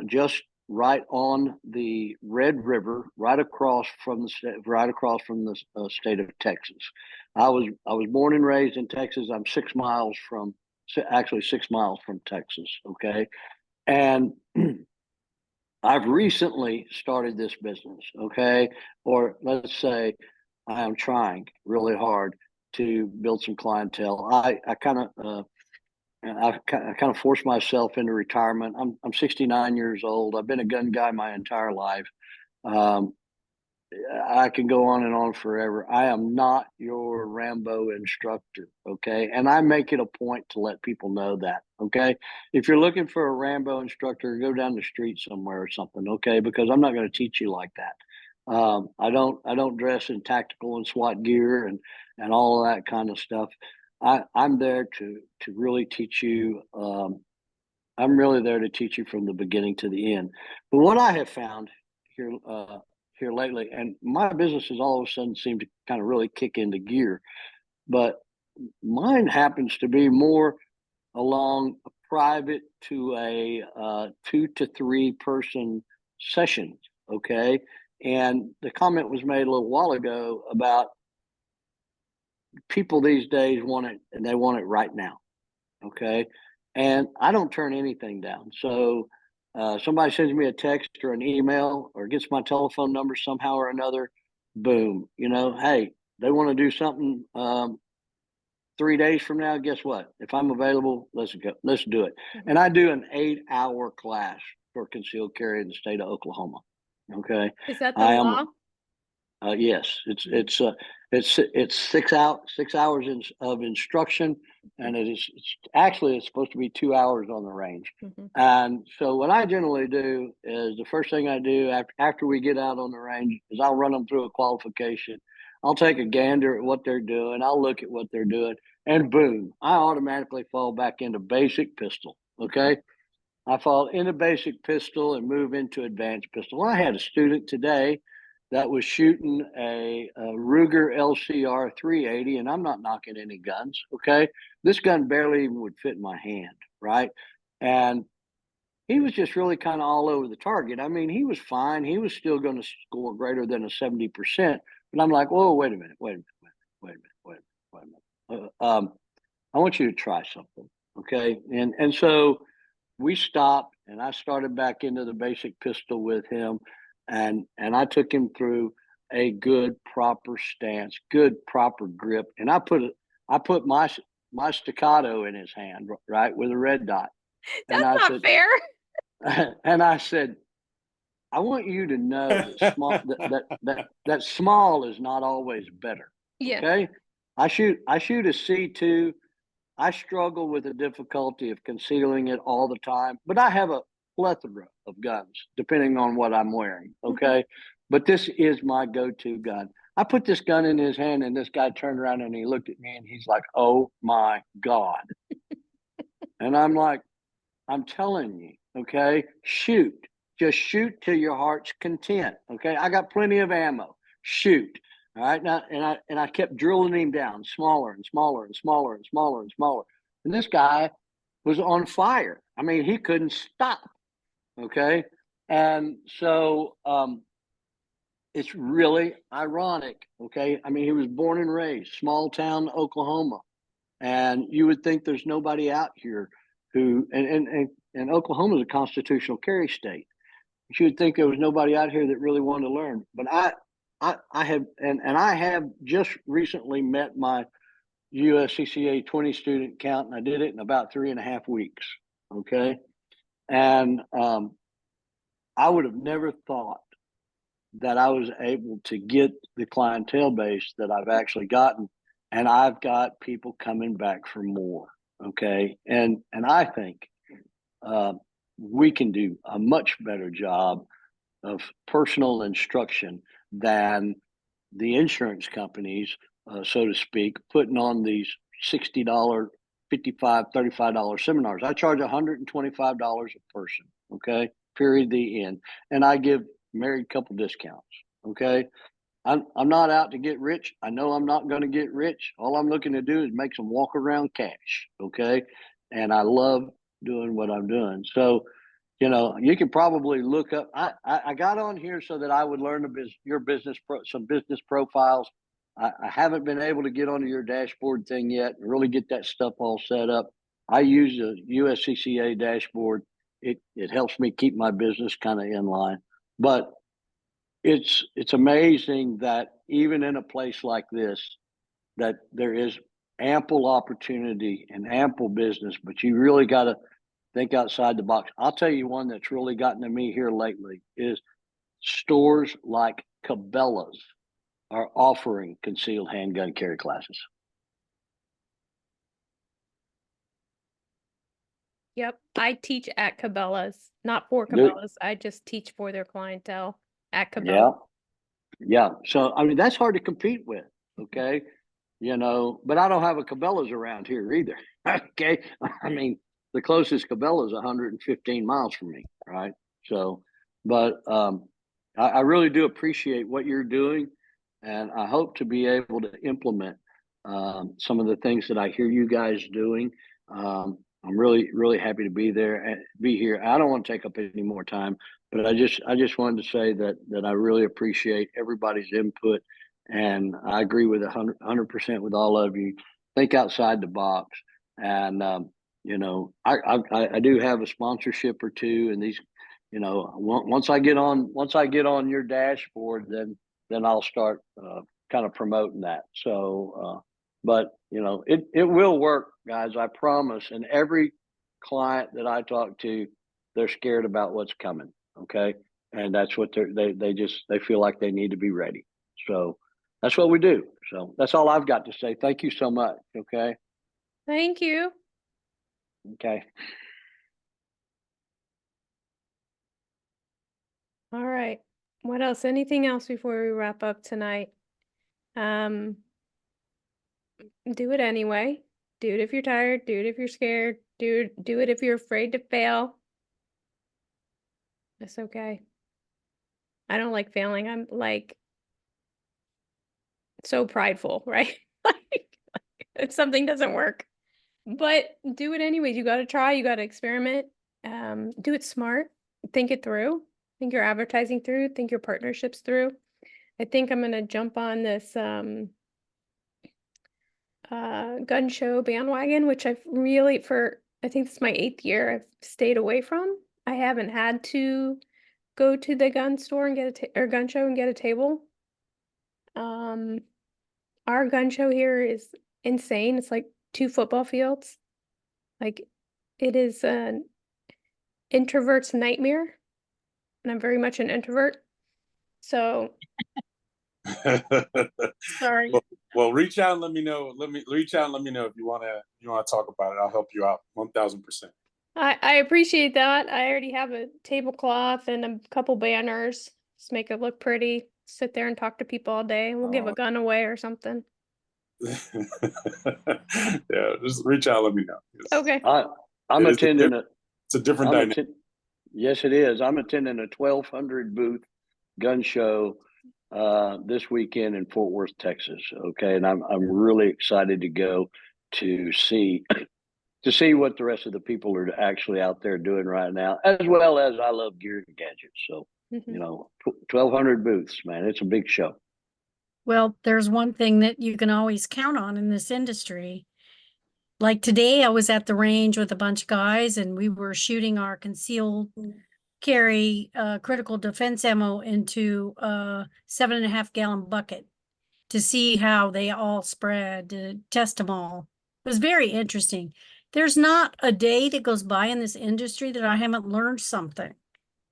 Just right on the Red River, right across from the state of Texas. I was born and raised in Texas. I'm 6 miles from Texas. Okay. And I've recently started this business. Okay. Or let's say I am trying really hard to build some clientele. I kind of forced myself into retirement. I'm 69 years old. I've been a gun guy my entire life. I can go on and on forever. I am not your Rambo instructor, okay? And I make it a point to let people know that, okay? If you're looking for a Rambo instructor, go down the street somewhere or something, okay? Because I'm not going to teach you like that. I don't dress in tactical and SWAT gear and all of that kind of stuff. I'm there to really teach you. I'm really there to teach you from the beginning to the end. But what I have found here lately, and my business has all of a sudden seemed to kind of really kick into gear, but mine happens to be more along a private to a 2 to 3 person session. Okay. And the comment was made a little while ago about people these days want it and they want it right now. Okay. And I don't turn anything down. So somebody sends me a text or an email or gets my telephone number somehow or another, boom, hey, they want to do something 3 days from now. Guess what? If I'm available, let's go. Let's do it. And I do an 8-hour class for concealed carry in the state of Oklahoma. Okay. Is that the I am- law? Yes, it's 6 hours of instruction, and it's actually it's supposed to be 2 hours on the range. Mhm. And so what I generally do is the first thing I do after we get out on the range is I'll run them through a qualification. I'll take a gander at what they're doing. I'll look at what they're doing, and boom, I automatically fall back into basic pistol. Okay. I fall into basic pistol and move into advanced pistol. I had a student today that was shooting a Ruger LCR 380, and I'm not knocking any guns. Okay. This gun barely even would fit in my hand. Right. And he was just really kind of all over the target. I mean, he was fine. He was still going to score greater than a 70%. But I'm like, whoa, wait a minute. I want you to try something. Okay. And so we stopped, and I started back into the basic pistol with him, and I took him through a good proper stance, good proper grip, and I put my staccato in his hand, right, with a red dot. That's And I not said, fair. and I said, I want you to know that small that small is not always better. Yeah. Okay. I shoot a C2. I struggle with the difficulty of concealing it all the time, but I have a plethora of guns depending on what I'm wearing. Okay. But this is my go-to gun. I put this gun in his hand, and this guy turned around and he looked at me and he's like, "Oh my God." And I'm like, I'm telling you, okay, shoot. Just shoot till your heart's content. Okay. I got plenty of ammo. Shoot. All right. Now, and I kept drilling him down smaller and smaller and smaller and smaller and smaller. And this guy was on fire. I mean, he couldn't stop. Okay. And so it's really ironic. Okay. I mean, he was born and raised small town Oklahoma. And you would think there's nobody out here who and Oklahoma is a constitutional carry state. You would think there was nobody out here that really wanted to learn. But I have just recently met my USCCA 20 student count, and I did it in about 3.5 weeks. Okay. And I would have never thought that I was able to get the clientele base that I've actually gotten. And I've got people coming back for more. Okay. And I think we can do a much better job of personal instruction than the insurance companies, so to speak, putting on these $60, $55, $35 seminars. I charge $125 a person. Okay. Period. The end. And I give married couple discounts. Okay. I'm not out to get rich. I know I'm not going to get rich. All I'm looking to do is make some walk around cash. Okay. And I love doing what I'm doing. So, you can probably look up. I got on here so that I would learn some business profiles. I haven't been able to get onto your dashboard thing yet and really get that stuff all set up. I use a USCCA dashboard. It helps me keep my business kind of in line. But it's amazing that even in a place like this, that there is ample opportunity and ample business, but you really got to think outside the box. I'll tell you one that's really gotten to me here lately is stores like Cabela's are offering concealed handgun carry classes. Yep. I teach at Cabela's, not for Do- Cabela's. I just teach for their clientele at Cabela's. Yeah. So, I mean, that's hard to compete with. Okay. But I don't have a Cabela's around here either. Okay. I mean, the closest Cabela is 115 miles from me. Right. So, but I really do appreciate what you're doing. And I hope to be able to implement some of the things that I hear you guys doing. I'm really, really happy to be there and be here. I don't want to take up any more time, but I just wanted to say that I really appreciate everybody's input, and I agree with 100% with all of you. Think outside the box, and I do have a sponsorship or two, and these, once I get on your dashboard, then I'll start kind of promoting that. So, but it will work, guys. I promise. And every client that I talk to they're scared about what's coming. Okay. And that's what they feel like they need to be ready. So that's what we do. So that's all I've got to say. Thank you so much. Okay. Thank you. Okay. All right. What else? Anything else before we wrap up tonight? Do it anyway. Do it if you're tired. Do it if you're scared. Do it if you're afraid to fail. It's okay. I don't like failing. I'm like so prideful, right? Like if something doesn't work. But do it anyways. You got to try, you got to experiment. Do it smart. Think it through. Think your advertising through, think your partnerships through. I think I'm going to jump on this gun show bandwagon, which I've really I think this is my 8th year I've stayed away from. I haven't had to go to the gun store and get or gun show and get a table. Our gun show here is insane. It's like 2 football fields. Like it is an introvert's nightmare. And I'm very much an introvert. So sorry. Well, reach out and let me know. Reach out and let me know if you wanna talk about it. I'll help you out 1000%. I appreciate that. I already have a tablecloth and a couple banners. Just make it look pretty. Sit there and talk to people all day. We'll give a gun away or something. Yeah, just reach out. Let me know. Okay. I'm attending It's a different dynamic. Yes, it is. I'm attending a 1,200 booth gun show this weekend in Fort Worth, Texas. Okay, and I'm really excited to go to see what the rest of the people are actually out there doing right now, as well as I love gear and gadgets. So 1,200 booths, man, it's a big show. Well, there's one thing that you can always count on in this industry. Like today, I was at the range with a bunch of guys and we were shooting our concealed carry critical defense ammo into a 7.5 gallon bucket to see how they all spread, to test them all. It was very interesting. There's not a day that goes by in this industry that I haven't learned something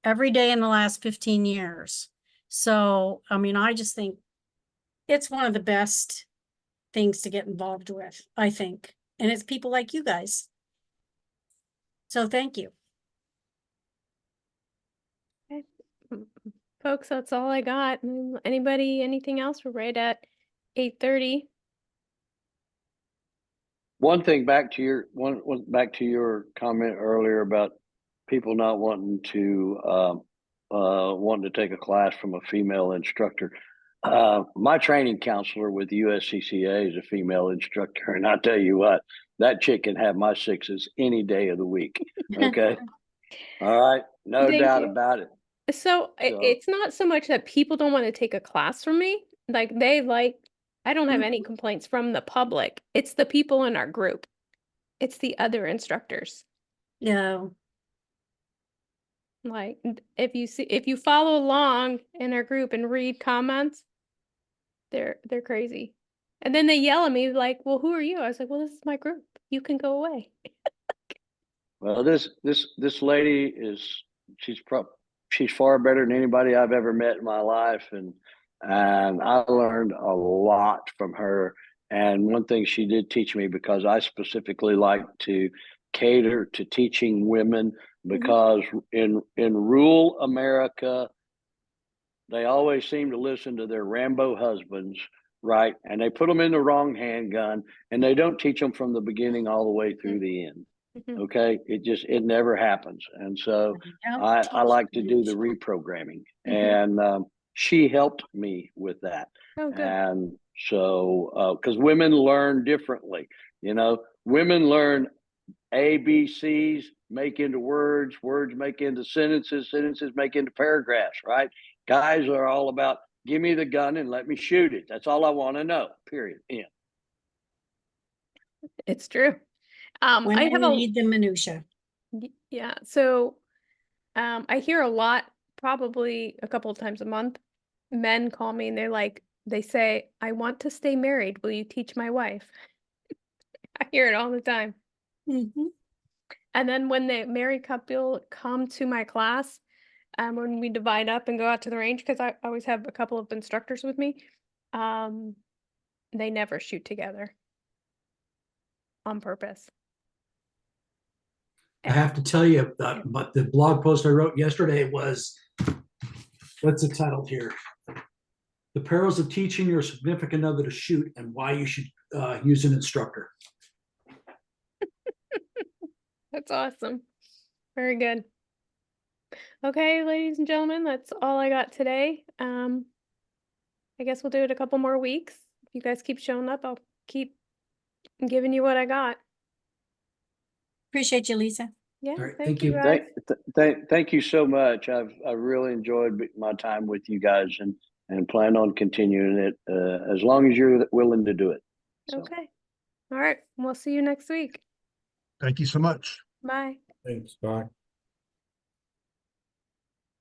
every day in the last 15 years. So, I mean, I just think it's one of the best things to get involved with, I think. And it's people like you guys. So thank you. Okay. Folks, that's all I got. Anybody, anything else? We're right at 8:30. One thing back to your comment earlier about people not wanting to take a class from a female instructor. My training counselor with USCCA is a female instructor, and I'll tell you what, that chick can have my 6s any day of the week. Okay. All right. No Thank doubt you. about it. So it's not so much that people don't want to take a class from me. Like I don't have any complaints from the public. It's the people in our group. It's the other instructors. Yeah. Like if you follow along in our group and read comments, they're crazy. And then they yell at me like, "Well, who are you?" I was like, "Well, this is my group. You can go away." Well, this lady she's far better than anybody I've ever met in my life, and I learned a lot from her. And one thing she did teach me, because I specifically like to cater to teaching women, because in rural America, they always seem to listen to their Rambo husbands, right? And they put them in the wrong handgun, and they don't teach them from the beginning all the way through the end. Okay, it never happens. And so I like to do the reprogramming, and she helped me with that. Oh, good. And so because women learn differently, women learn ABCs make into words, words make into sentences, sentences make into paragraphs, right? Guys are all about, give me the gun and let me shoot it. That's all I want to know, period. Yeah. It's true. When I I have a need the minutia. Yeah, so I hear a lot, probably a couple of times a month, men call me and they say, "I want to stay married. Will you teach my wife?" I hear it all the time. And then when the married couple come to my class, when we divide up and go out to the range, because I always have a couple of instructors with me, they never shoot together on purpose. I have to tell you, but the blog post I wrote yesterday was, what's the title here? The perils of teaching your significant other to shoot and why you should use an instructor. That's awesome. Very good. Okay, ladies and gentlemen, that's all I got today. I guess we'll do it a couple more weeks. If you guys keep showing up, I'll keep giving you what I got. Appreciate you, Lisa. Yeah, All right, thank thank you you. guys. Thank you so much. I've really enjoyed my time with you guys and plan on continuing it as long as you're willing to do it. So. Okay. All right. We'll see you next week. Thank you so much. Bye. Thanks, bye.